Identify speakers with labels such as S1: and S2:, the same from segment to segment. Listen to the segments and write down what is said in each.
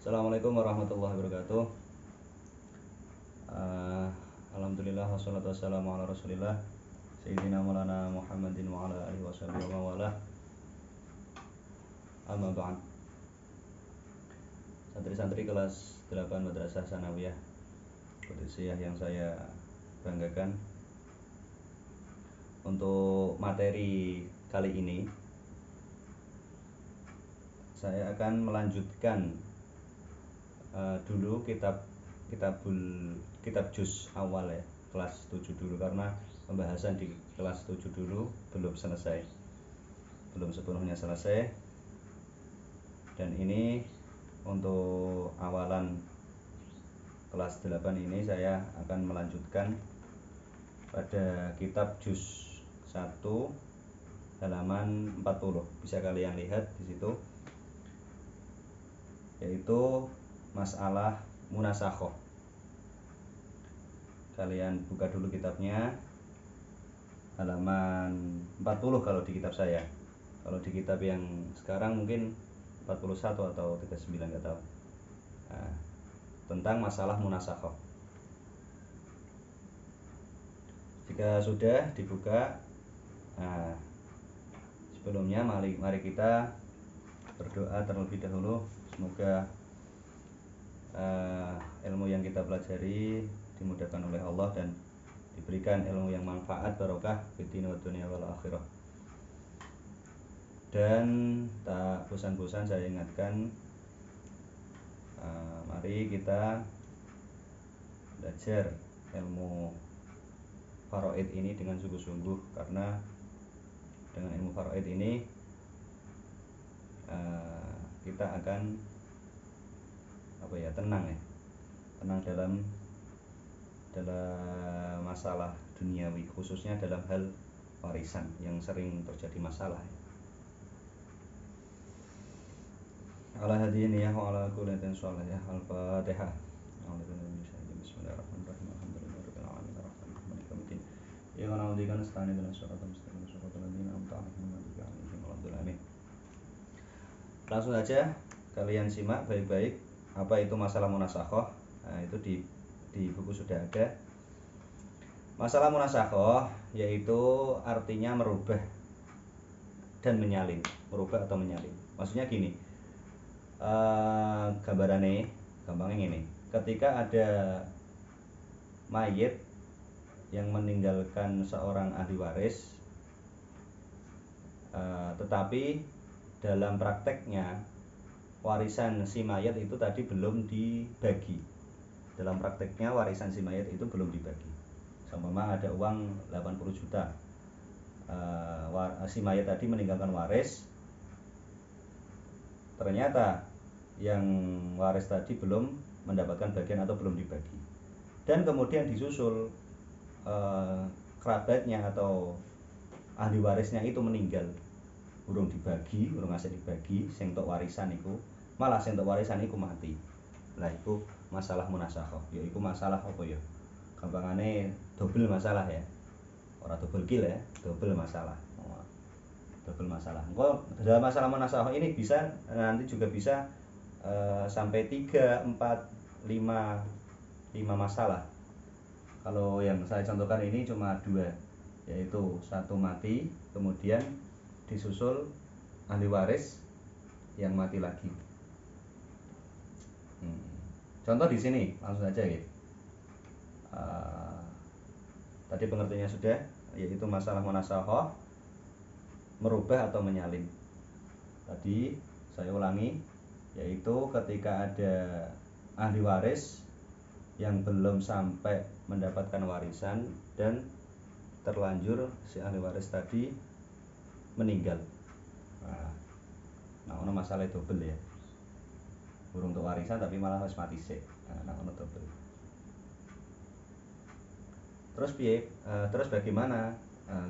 S1: Assalamualaikum warahmatullahi wabarakatuh. Alhamdulillah wassalatu wassalamu ala rasulillah Sayyidina Maulana Muhammadin wa ala alihi washabihi wa wala. Amma ba'd. Santri-santri kelas 8 Madrasah Sanawiyah Qudusiyah yang saya banggakan, untuk materi kali ini saya akan melanjutkan dulu kitab juz awal ya, kelas 7 dulu, karena pembahasan di kelas 7 dulu belum sepenuhnya selesai. Dan ini untuk awalan kelas 8 ini saya akan melanjutkan pada kitab juz 1 halaman 40. Bisa kalian lihat di situ, yaitu masalah munasakhoh. Kalian buka dulu kitabnya, halaman 40 kalau di kitab saya. Kalau di kitab yang sekarang mungkin 41 atau 39, nggak tahu. Nah, tentang masalah munasakhoh. Jika sudah dibuka, nah, sebelumnya mari kita berdoa terlebih dahulu. Semoga ilmu yang kita pelajari dimudahkan oleh Allah dan diberikan ilmu yang manfaat, barokah fid din wa dunya wal akhirah. Dan tak bosan-bosan saya ingatkan, mari kita belajar ilmu faraid ini dengan sungguh-sungguh, karena dengan ilmu faraid ini kita akan tenang dalam masalah duniawi, khususnya dalam hal warisan yang sering terjadi masalah. Ala hadiniyah wa ala kullatin sholih. Al-Fatihah. Bismillahirrahmanirrahim. Alhamdulillahirabbil alamin arrahmanirrahim maliki yaumiddin. Ya na'udzu nasta'in ihdinas siratal mustaqim siratal ladzina an'amta 'alaihim ghairil maghdubi 'alaihim. Langsung saja kalian simak baik-baik apa itu masalah munasakhoh. Nah, itu di buku sudah ada. Masalah munasakhoh yaitu artinya merubah dan menyalin. Merubah atau menyalin. Maksudnya gini, gambarannya gampangnya ini. Ketika ada mayit yang meninggalkan seorang ahli waris, tetapi dalam prakteknya warisan si mayat itu tadi belum dibagi. Dalam prakteknya warisan si mayat itu belum dibagi. Seumpama ada uang 80 juta, si mayat tadi meninggalkan waris, ternyata yang waris tadi belum mendapatkan bagian atau belum dibagi, dan kemudian disusul kerabatnya atau ahli warisnya itu meninggal, urung dibagi, urung ngasih dibagi, sing tok warisan iku, malah sing tok warisan iku mati. Lah iku masalah munasakhoh, yaiku masalah apa ya? Gampangane double masalah ya. Ora double kill ya, double masalah. Double masalah. Engko dalam masalah munasakhoh ini bisa nanti juga bisa sampai 3, 4, 5 masalah. Kalau yang saya contohkan ini cuma 2, yaitu satu mati, kemudian disusul ahli waris yang mati lagi. Contoh di sini langsung saja ya. Tadi pengertiannya sudah, yaitu masalah munasakhoh, merubah atau menyalin. Tadi saya ulangi, yaitu ketika ada ahli waris yang belum sampai mendapatkan warisan dan terlanjur si ahli waris tadi meninggal. Nah, ono masalah double ya. Burung untuk warisan tapi malah harus mati sih. Nah, ono double. Terus piye? Terus bagaimana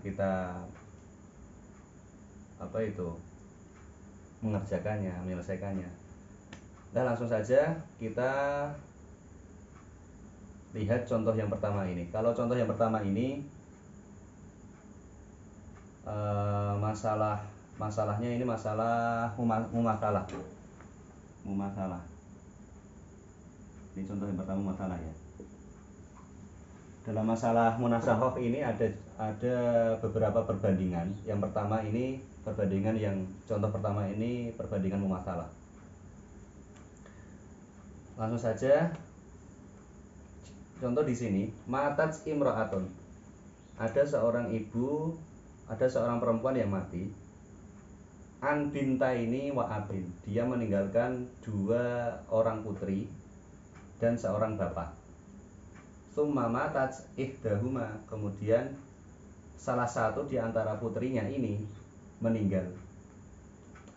S1: kita mengerjakannya, menyelesaikannya? Nah, langsung saja kita lihat contoh yang pertama ini. Kalau contoh yang pertama ini masalahnya ini masalah mumasalah. Ini contoh yang pertama masalah ya. Dalam masalah munasakhoh ini ada beberapa perbandingan. Yang pertama ini perbandingan yang contoh pertama ini perbandingan mumasalah. Langsung saja. Contoh di sini, matat imro'atun. Ada seorang ibu, ada seorang perempuan yang mati. An bintaini wa abin. Dia meninggalkan 2 orang putri dan seorang bapak. Tsumma matat ihdahuma. Kemudian salah satu di antara putrinya ini meninggal.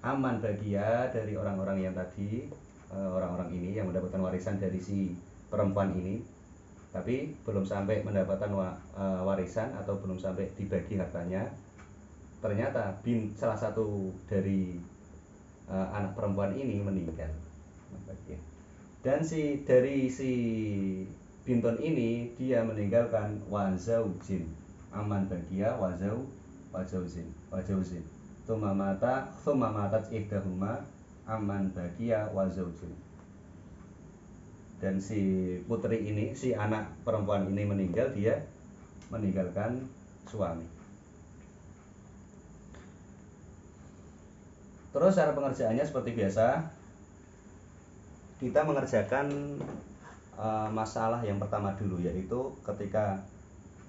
S1: Aman bagia dari orang-orang yang tadi, orang-orang ini yang mendapatkan warisan dari si perempuan ini, tapi belum sampai mendapatkan warisan atau belum sampai dibagi hartanya. Ternyata salah satu dari anak perempuan ini meninggal. Dan dari si binton ini dia meninggalkan wazaujin, aman bagia wazaujin. Tsumma matat ihdahuma aman bagia wazaujin. Dan si putri ini, si anak perempuan ini meninggal, dia meninggalkan suami. Terus cara pengerjaannya seperti biasa. Kita mengerjakan masalah yang pertama dulu, yaitu ketika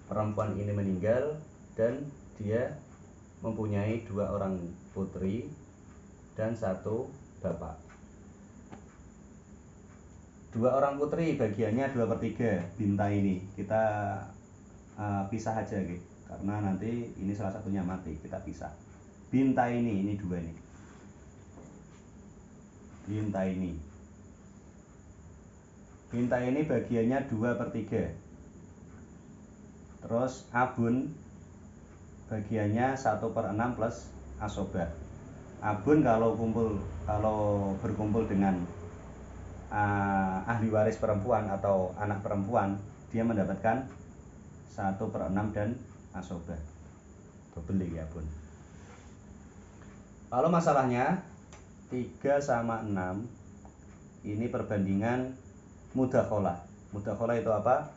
S1: perempuan ini meninggal dan dia mempunyai 2 orang putri dan 1 bapak. 2 orang putri bagiannya 2/3 binta ini. Kita pisah aja gitu, karena nanti ini salah satunya mati, kita pisah. Binta ini 2 ini. Binta ini bagiannya 2/3. Terus abun bagiannya 1/6 plus asobah. Abun kalau berkumpul dengan ahli waris perempuan atau anak perempuan, dia mendapatkan 1/6 dan asobah. Double ya abun. Lalu masalahnya 3/6 ini perbandingan mudakhalah. Mudakhalah itu apa?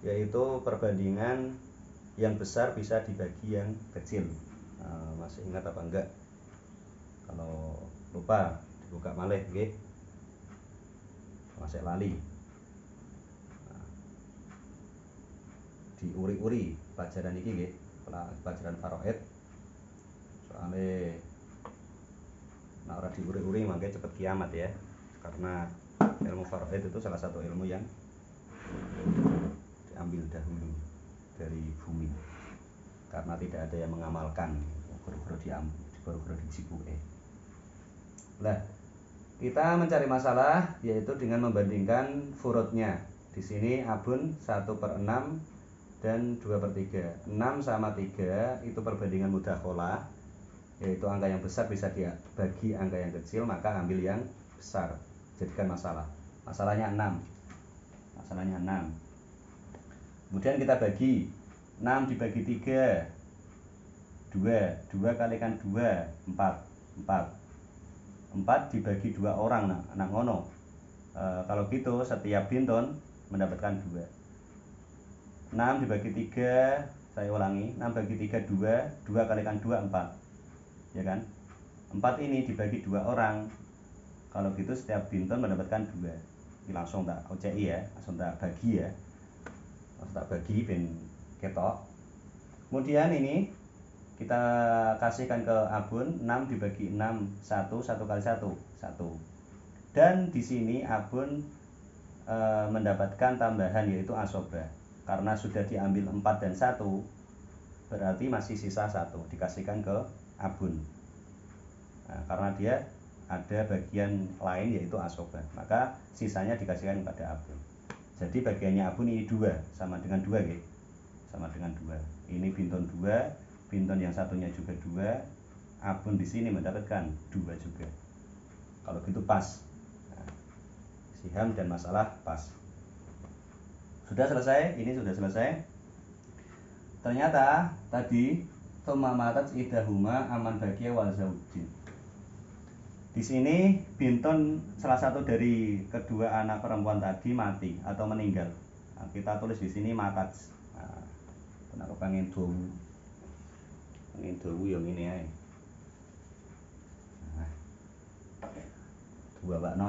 S1: Yaitu perbandingan yang besar bisa dibagi yang kecil. Masih ingat apa enggak? Kalau lupa dibuka malih nggih. Masih lali. Diuri-uri pelajaran iki nggih, pelajaran faraid. Soalnya nah ora diuri-uri mangke cepet kiamat ya. Karena ilmu faraid itu salah satu ilmu yang diambil dahulu dari bumi. Karena tidak ada yang mengamalkan, baru-baru dicipuke. Lah, kita mencari masalah yaitu dengan membandingkan furudnya. Di sini abun 1/6 dan 2/3. 6 sama 3 itu perbandingan mudakhalah, yaitu angka yang besar bisa dibagi angka yang kecil, maka ambil yang besar. Jadikan masalah. Masalahnya 6. Kemudian kita bagi 6 dibagi 3 2 kalikan 2 4 dibagi 2 orang. Nah ngono. Kalau gitu setiap binton mendapatkan 2. 6 dibagi 3, saya ulangi, 6 bagi 3 2 kalikan 2 4. Ya kan? 4 ini dibagi 2 orang. Kalau gitu setiap binton mendapatkan 2. Ini langsung tak OCI ya, langsung tak bagi ya. Langsung tak bagi ben ketok. Kemudian ini kita kasihkan ke abun 6 dibagi 6 1 kali 1 1. Dan di sini abun mendapatkan tambahan yaitu asobah. Karena sudah diambil 4 dan 1, berarti masih sisa 1 dikasihkan ke abun. Nah, karena dia ada bagian lain yaitu asobah, maka sisanya dikasihkan kepada abun. Jadi bagiannya abun ini 2, sama dengan 2 gitu. Sama dengan 2. Ini binton 2, binton yang satunya juga 2. Abun di sini mendapatkan 2 juga. Kalau gitu pas. Nah, siham dan masalah pas. Sudah selesai, ini sudah selesai. Ternyata tadi tsumma matat ihdahuma aman bagia wa zaujin. Di sini Binton salah satu dari kedua anak perempuan tadi mati atau meninggal. Nah, kita tulis di sini matat. Nah, aku pengen yang ini ya. Nah, dua bakno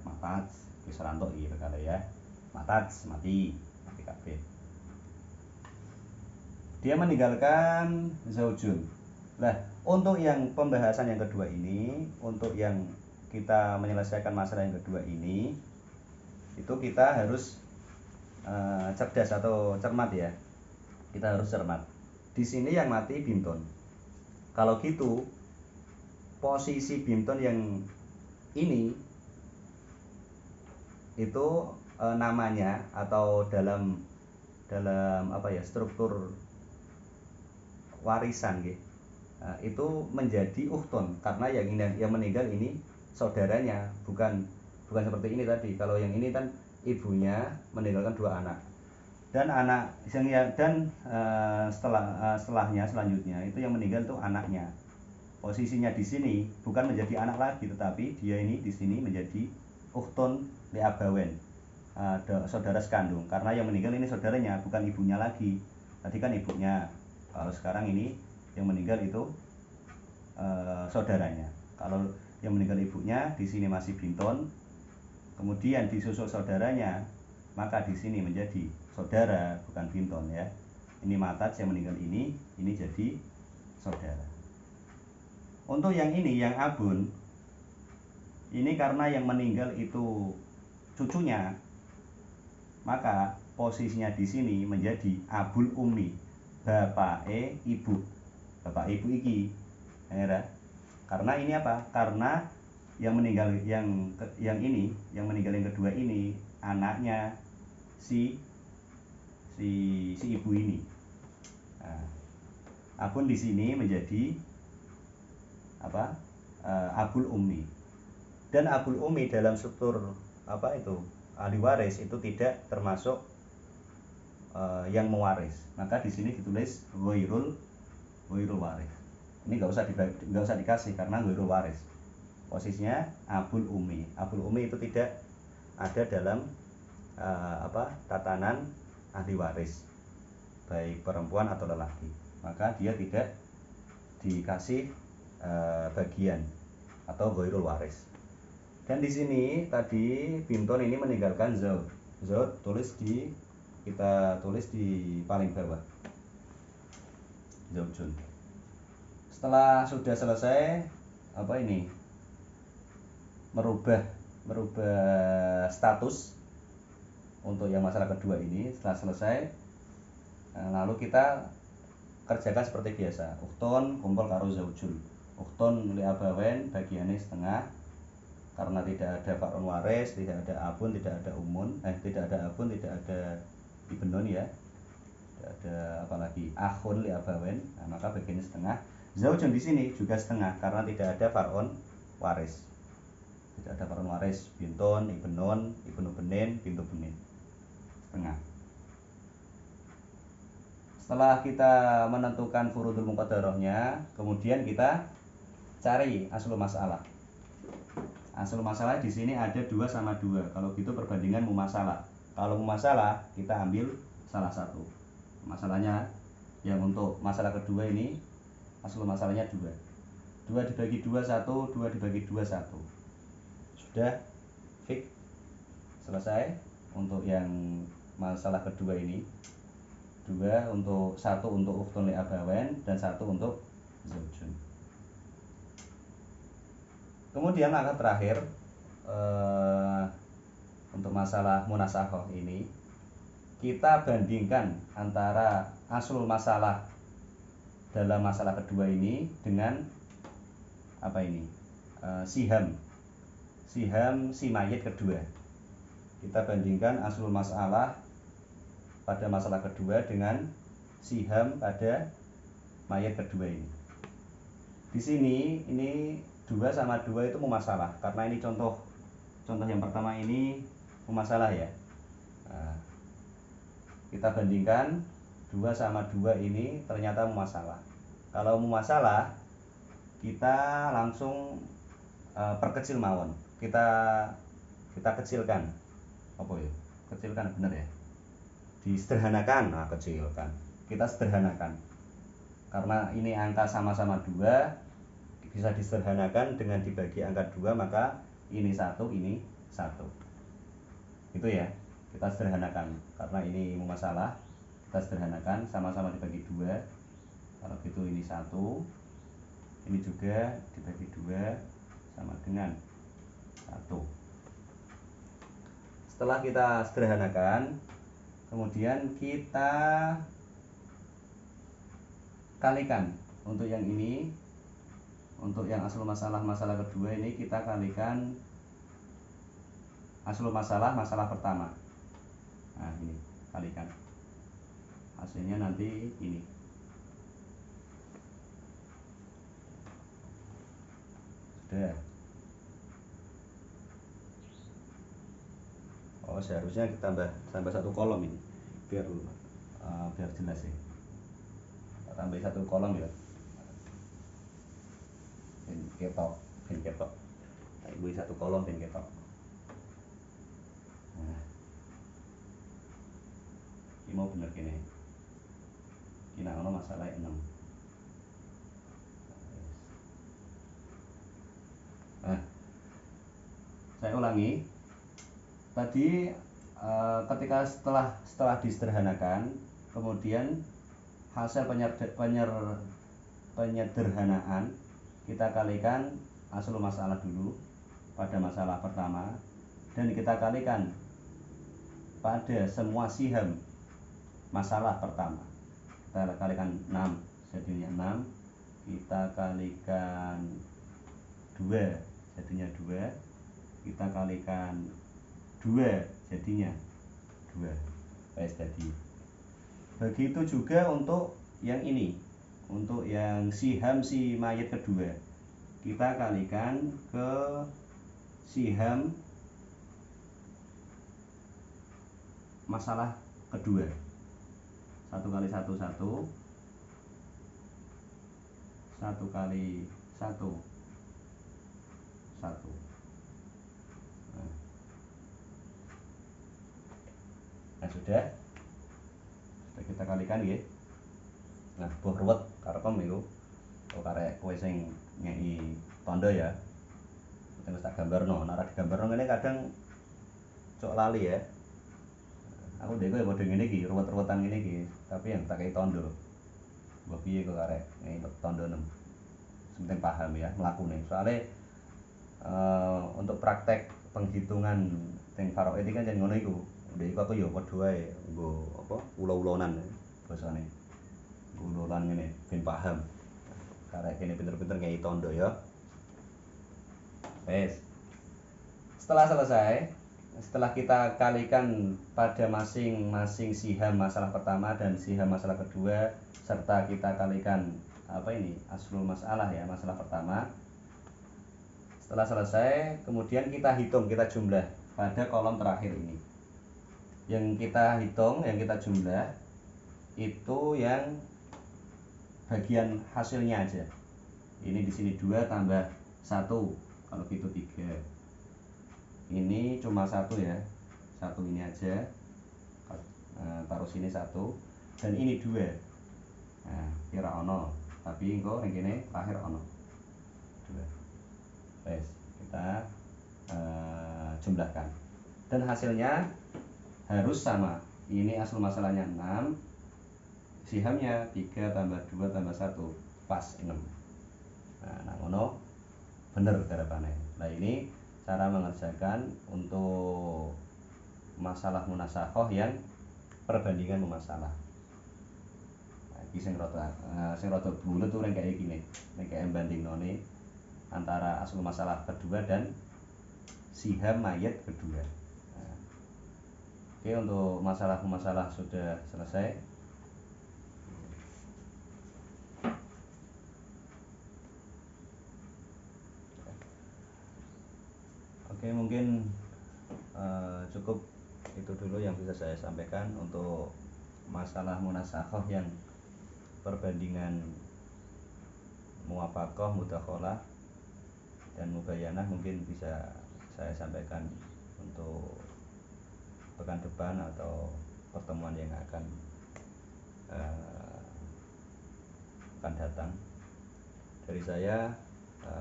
S1: matat, bisa rantok gitu kali ya. Matat mati kabeh. Dia meninggalkan zaujun. Nah, untuk yang pembahasan yang kedua ini, untuk yang kita menyelesaikan masalah yang kedua ini, itu kita harus cerdas atau cermat ya. Kita harus cermat. Di sini yang mati Binton. Kalau gitu, posisi Binton yang ini itu namanya atau dalam apa ya, struktur warisan gitu. Itu menjadi uhton karena yang meninggal ini saudaranya, bukan seperti ini tadi. Kalau yang ini kan ibunya meninggalkan dua anak dan selanjutnya itu yang meninggal itu anaknya. Posisinya di sini bukan menjadi anak lagi, tetapi dia ini di sini menjadi uhton liabawen, saudara sekandung, karena yang meninggal ini saudaranya, bukan ibunya lagi. Tadi kan ibunya, kalau sekarang ini yang meninggal itu saudaranya. Kalau yang meninggal ibunya di sini masih Binton, kemudian disusul saudaranya, maka di sini menjadi saudara, bukan Binton ya. Ini matat yang meninggal ini jadi saudara. Untuk yang ini, yang Abun, ini karena yang meninggal itu cucunya, maka posisinya di sini menjadi Abul Umi, bapak ibu iki. Ya, karena ini apa? Karena yang meninggal yang meninggal yang kedua ini anaknya si ibu ini. Nah, Abun di sini menjadi apa? Abul Umi. Dan Abul Umi dalam struktur apa itu ahli waris itu tidak termasuk yang mewaris. Maka di sini ditulis ghairul waris. Ini nggak usah dikasih karena ghairul waris. Posisinya Abul Umi. Abul Umi itu tidak ada dalam tatanan ahli waris, baik perempuan atau lelaki. Maka dia tidak dikasih bagian atau ghairul waris. Dan di sini tadi Binton ini meninggalkan zaud. Zaud kita tulis di paling bawah. Zaujun. Setelah sudah selesai merubah status untuk yang masalah kedua ini, setelah selesai lalu kita kerjakan seperti biasa. Ukton kumpul karo zaujun. Ukton li abawen bagiannya setengah, karena tidak ada fakron waris, tidak ada abun, tidak ada umun, tidak ada abun, tidak ada ibnon ya, tidak ada apalagi akhun li abawen. Nah, maka bagiannya setengah. Zaujun di sini juga setengah karena tidak ada fakron waris. Tidak ada fakron waris, binton, ibnon, ibnu benin, bintu benin. Setengah. Setelah kita menentukan furudul muqaddarahnya, kemudian kita cari aslul masalah. Aslul masalah di sini ada 2 sama 2. Kalau gitu perbandingan mumasalah. Kalau mumasalah kita ambil salah satu. Masalahnya yang untuk masalah kedua ini aslul masalahnya 2. 2 dibagi 2 1, 2 dibagi 2 1. Sudah fix selesai untuk yang masalah kedua ini. 2 untuk 1 untuk ukhtun li abawen dan 1 untuk zaujun. Kemudian langkah terakhir untuk masalah munasakhoh ini, kita bandingkan antara aslul masalah dalam masalah kedua ini dengan siham si mayit kedua. Kita bandingkan aslul masalah pada masalah kedua dengan siham pada mayat kedua ini. Di sini ini 2 sama 2 itu mumasalah, karena ini contoh yang pertama ini mumasalah ya. Nah, kita bandingkan 2 sama 2 ini ternyata mumasalah. Kalau mumasalah kita langsung perkecil mawon. Kita kecilkan. Apa ya? Kecilkan bener ya? Disederhanakan. Nah, kecilkan. Kita sederhanakan. Karena ini angka sama-sama 2, bisa disederhanakan dengan dibagi angka 2, maka ini 1, ini 1. Itu ya. Kita sederhanakan. Karena ini masalah, kita sederhanakan, sama-sama dibagi 2. Kalau gitu ini 1, ini juga dibagi 2 sama dengan 1. Setelah kita sederhanakan, kemudian kita kalikan. Untuk yang ini, untuk yang asal masalah kedua ini, kita kalikan asal masalah pertama. Nah, ini kalikan. Hasilnya nanti ini. Sudah. Oh, seharusnya kita tambah 1 kolom ini biar jelas ya. Tambah 1 kolom ya. Ben ketok. Tambah 1 kolom ben ketok. Nah, ini mau bener gini. Ini ono masalah 6. Nah, saya ulangi. Tadi ketika setelah disederhanakan, kemudian hasil penyederhanaan kita kalikan asal masalah dulu pada masalah pertama, dan kita kalikan pada semua siham masalah pertama. Kita kalikan 6, jadinya 6. Kita kalikan 2, jadinya 2. Kita kalikan 2, jadinya 2. Jadi begitu juga untuk yang ini, untuk yang siham si mayat kedua, kita kalikan ke siham masalah kedua. 1 kali 1, 1. 1 kali 1, 1. Nah, sudah kita kalikan ya. Nah, buah ruwet karepem iku. Oh, karek kowe sing ngeki tondo ya. Wis tak gambarno, nek ora digambarno ngene kadang cok lali ya. Aku ndek kowe padha ngene iki, ruwet-ruwetan ngene iki, tapi yang tak kei tondo. Mbok piye kok karek ngeki tondo 6. Penting paham ya mlakune. Soale untuk praktek penghitungan teng faraid iki kan jan ngono iku. Ndek iku aku ya padha wae nggo apa ulo-ulonan basane. Ulolan ngene ben paham. Karek kene pinter-pinter ngeki tondo ya. Wes. Setelah selesai, setelah kita kalikan pada masing-masing siham masalah pertama dan siham masalah kedua, serta kita kalikan apa ini aslul masalah ya, masalah pertama. Setelah selesai, kemudian kita hitung, kita jumlah pada kolom terakhir ini. Yang kita hitung, yang kita jumlah itu yang bagian hasilnya aja. Ini di sini 2 tambah 1, kalau gitu 3. Ini cuma 1 ya, 1 ini aja. Taruh sini 1, dan ini 2. Nah, kira ono, tapi engko yang kene akhir ono 2. Wes, kita jumlahkan. Dan hasilnya harus sama. Ini asal masalahnya 6, sihamnya 3 tambah 2 tambah 1 pas 6. Nah, ngono bener garapane. Nah, ini cara mengerjakan untuk masalah munasakhoh yang perbandingan mumasalah. Nah, iki sing rada bulet tuh kayak gini. Nek kayak bandingnone antara asal masalah kedua dan siham mayat kedua. Nah, oke, untuk masalah sudah selesai. Oke, mungkin cukup itu dulu yang bisa saya sampaikan untuk masalah munasakhoh yang perbandingan muwafaqah, mudakhalah dan mubayanah mungkin bisa saya sampaikan untuk pekan depan atau pertemuan yang akan datang. Dari saya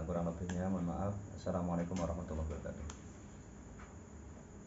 S1: kurang lebihnya mohon maaf. Assalamualaikum warahmatullahi wabarakatuh.